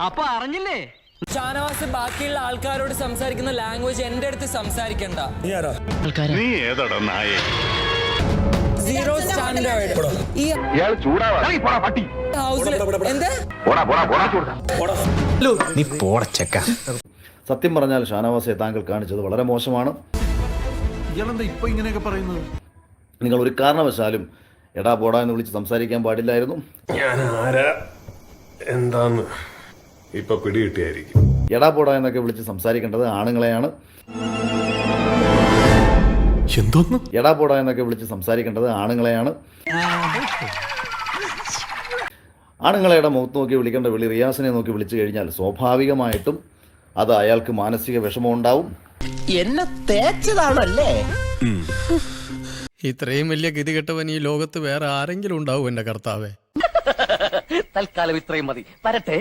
അപ്പൊ അറിഞ്ഞില്ലേ? ഷാനവാസ് ബാക്കിയുള്ള ആൾക്കാരോട് സംസാരിക്കുന്ന ലാംഗ്വേജ് എന്റെ അടുത്ത് സംസാരിക്കണ്ട. Zero standard. സത്യം പറഞ്ഞാൽ ഷാനവാസെ താങ്കൾ കാണിച്ചത് വളരെ മോശമാണ്. നിങ്ങൾ ഒരു കാരണവശാലും എടാ പോടാ എന്ന് വിളിച്ച് സംസാരിക്കാൻ പാടില്ലായിരുന്നു. ഞാൻ ആരാ എന്താന്ന് ഇപ്പൊ പിടികിട്ടിയായിരിക്കും. എടാ പോടാ എന്നൊക്കെ വിളിച്ച് സംസാരിക്കേണ്ടത് ആണുങ്ങളെയാണ്. എടാ പോടാ എന്നൊക്കെ വിളിച്ച് സംസാരിക്കേണ്ടത് ആണുങ്ങളെയാണ്. ആണുങ്ങളെയുടെ മുഖത്ത് നോക്കി വിളിക്കേണ്ട വിളി റിയാസിനെ നോക്കി വിളിച്ചു കഴിഞ്ഞാൽ സ്വാഭാവികമായിട്ടും അത് അയാൾക്ക് മാനസിക വിഷമം ഉണ്ടാവും. എന്നെ തേച്ചതാണല്ലേ? ഇത്രയും വലിയ ഗതികെട്ടവൻ ഈ ലോകത്ത് വേറെ ആരെങ്കിലും ഉണ്ടാവും എന്റെ കർത്താവേ. തൽക്കാലം ഇത്രയും മതി. വരട്ടെ.